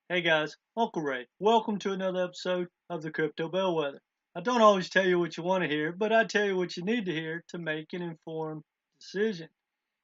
Hey guys, Uncle Ray. Welcome to another episode of the Crypto Bellwether. I don't always tell you what you want to hear, but I tell you what you need to hear to make an informed decision.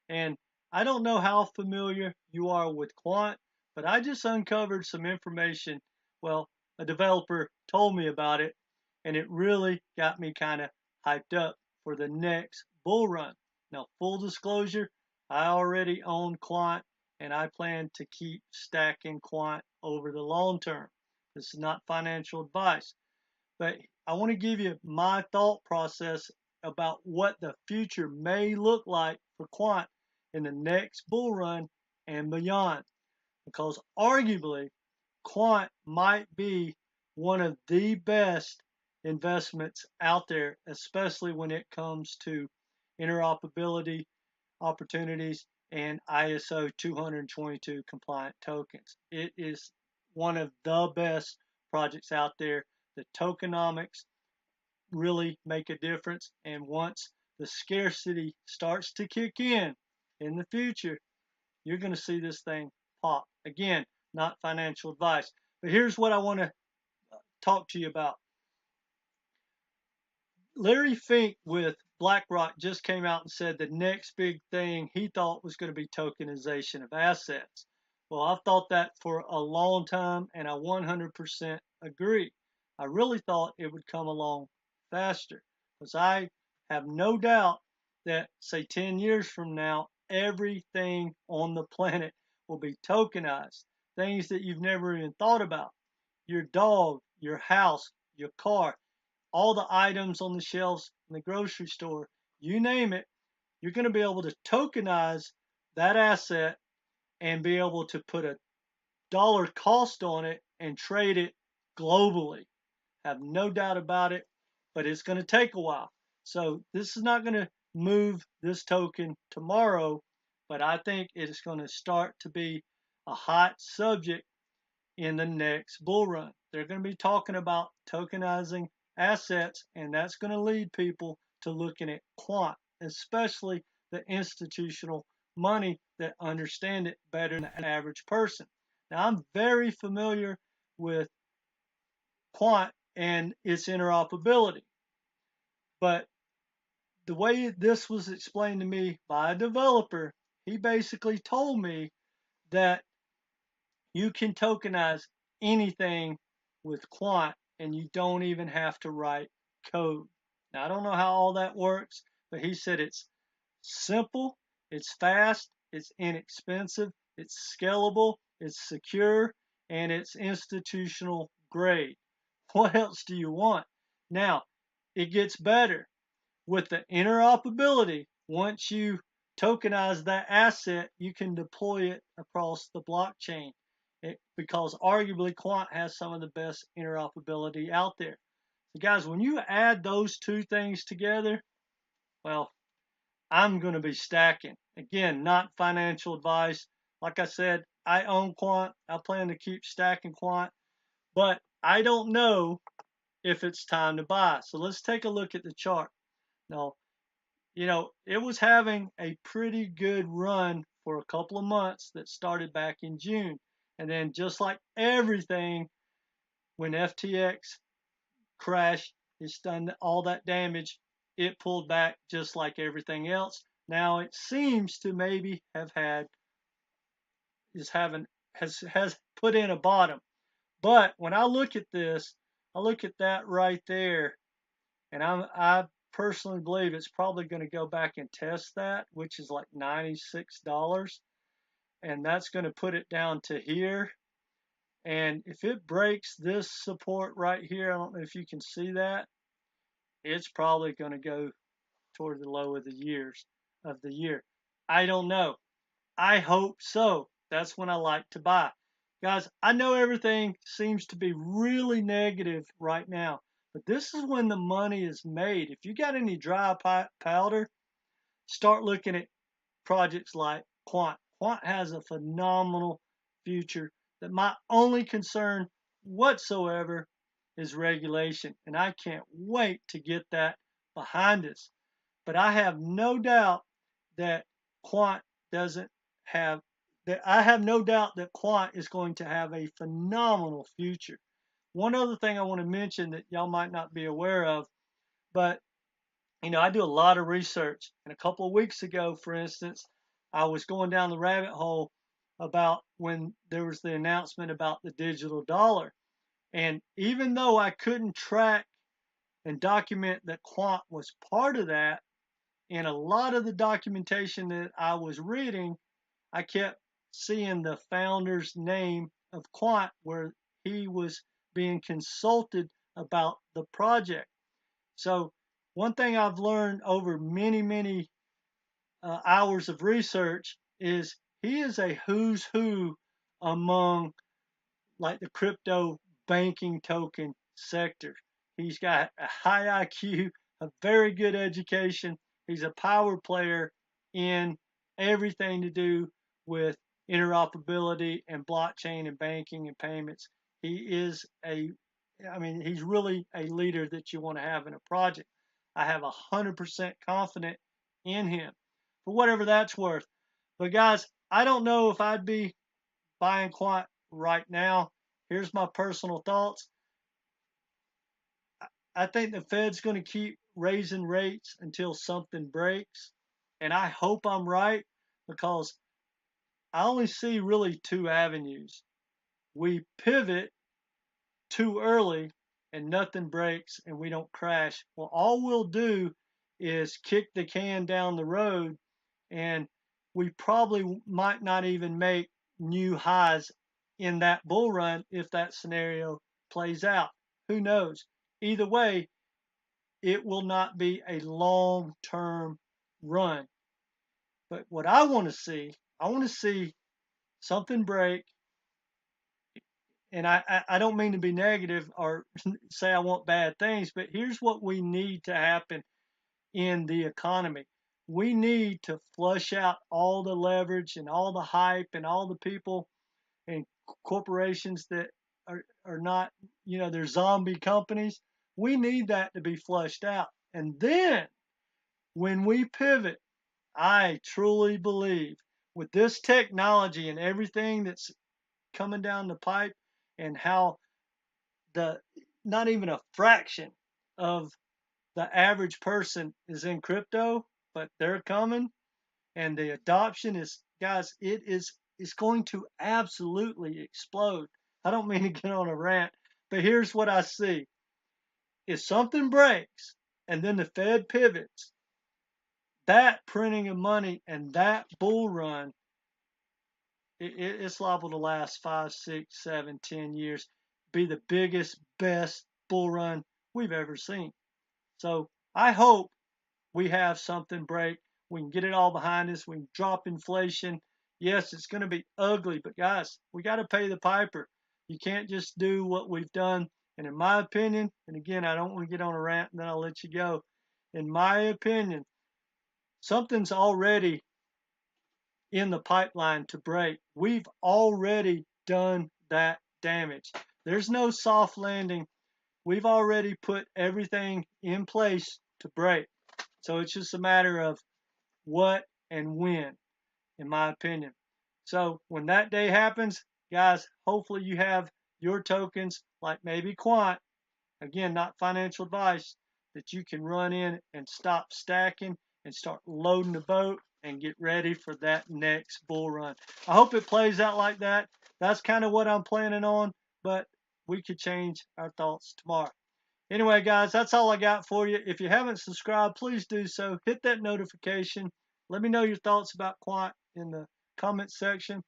And I don't know how familiar you are with Quant, but I just uncovered some information. Well, a developer told me about it, and it really got me kind of hyped up for the next bull run. Now, full disclosure, I already own Quant, and I plan to keep stacking Quant over the long term. This is not financial advice, but I want to give you my thought process about what the future may look like for Quant in the next bull run and beyond. Because arguably, Quant might be one of the best investments out there, especially when it comes to interoperability opportunities and ISO 20022 compliant tokens. It is one of the best projects out there. The tokenomics really make a difference, and once the scarcity starts to kick in the future, you're going to see this thing pop. Again, not financial advice, but here's what I want to talk to you about. Larry Fink with BlackRock just came out and said the next big thing he thought was going to be tokenization of assets. Well, I've thought that for a long time, and I 100% agree. I really thought it would come along faster because I have no doubt that, say, 10 years from now, everything on the planet will be tokenized. Things that you've never even thought about. Your dog, your house, your car, all the items on the shelves in the grocery store, you name it, you're going to be able to tokenize that asset and be able to put a dollar cost on it and trade it globally. Have no doubt about it, but it's going to take a while. So this is not going to move this token tomorrow, but I think it is going to start to be a hot subject in the next bull run. They're going to be talking about tokenizing assets, and that's going to lead people to looking at quant, especially the institutional money that understand it better than the average person. Now, I'm very familiar with quant and its interoperability, but the way this was explained to me by a developer, he basically told me that you can tokenize anything with Quant and you don't even have to write code. Now, I don't know how all that works, but he said it's simple, it's fast, it's inexpensive, it's scalable, it's secure, and it's institutional grade. What else do you want? Now, it gets better with the interoperability. Once you tokenize that asset, you can deploy it across the blockchain because arguably Quant has some of the best interoperability out there. So guys, when you add those two things together, well, I'm going to be stacking. Again, not financial advice. Like I said, I own Quant. I plan to keep stacking Quant, but I don't know if it's time to buy. So let's take a look at the chart. Now, it was having a pretty good run for a couple of months that started back in June. And then just like everything, when FTX crashed, it's done all that damage. It pulled back just like everything else. Now it seems to maybe have had has put in a bottom. But when I look at this, I look at that right there, and I personally believe it's probably going to go back and test that, which is like $96, and that's going to put it down to here. And if it breaks this support right here, I don't know if you can see that, it's probably going to go toward the low of the year. I don't know. I hope so. That's when I like to buy. Guys, I know everything seems to be really negative right now, but this is when the money is made. If you got any dry powder, start looking at projects like Quant. Quant has a phenomenal future. That my only concern whatsoever is regulation, and I can't wait to get that behind us. But I have no doubt that Quant doesn't have I have no doubt that Quant is going to have a phenomenal future. One other thing I want to mention that y'all might not be aware of, but I do a lot of research. And a couple of weeks ago, for instance, I was going down the rabbit hole about when there was the announcement about the digital dollar. And even though I couldn't track and document that Quant was part of that, in a lot of the documentation that I was reading, I kept seeing the founder's name of Quant where he was being consulted about the project. So one thing I've learned over many, many hours of research is he is a who's who among like the crypto banking token sector. He's got a high IQ, a very good education. He's a power player in everything to do with interoperability and blockchain and banking and payments. He is he's really a leader that you want to have in a project. I have 100% confidence in him for whatever that's worth. But guys, I don't know if I'd be buying Quant right now. Here's my personal thoughts. I think the Fed's going to keep raising rates until something breaks. And I hope I'm right because I only see really two avenues. We pivot too early and nothing breaks and we don't crash. Well, all we'll do is kick the can down the road and we probably might not even make new highs in that bull run if that scenario plays out. Who knows? Either way, it will not be a long-term run. But what I want to see something break. And I don't mean to be negative or say I want bad things, but here's what we need to happen in the economy. We need to flush out all the leverage and all the hype and all the people and corporations that are not, they're zombie companies. We need that to be flushed out. And then when we pivot, I truly believe with this technology and everything that's coming down the pipe and how the not even a fraction of the average person is in crypto, but they're coming and the adoption is, guys, it's going to absolutely explode. I don't mean to get on a rant, but here's what I see. If something breaks and then the Fed pivots, that printing of money and that bull run, it's liable to last 5, 6, 7, 10 years, be the biggest, best bull run we've ever seen. So I hope we have something break. We can get it all behind us. We can drop inflation. Yes, it's going to be ugly, but guys, we got to pay the piper. You can't just do what we've done. And in my opinion, and again, I don't want to get on a rant and then I'll let you go. In my opinion, something's already in the pipeline to break. We've already done that damage. There's no soft landing. We've already put everything in place to break. So it's just a matter of what and when, in my opinion. So when that day happens, guys, hopefully you have your tokens like maybe Quant, again, not financial advice, that you can run in and stop stacking and start loading the boat and get ready for that next bull run. I hope it plays out like that. That's kind of what I'm planning on, but we could change our thoughts tomorrow. Anyway, guys, that's all I got for you. If you haven't subscribed, please do so. Hit that notification. Let me know your thoughts about Quant in the comments section.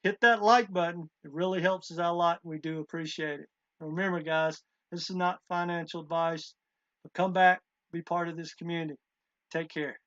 Hit that like button. It really helps us out a lot. We do appreciate it. And remember, guys, this is not financial advice, but come back, be part of this community. Take care.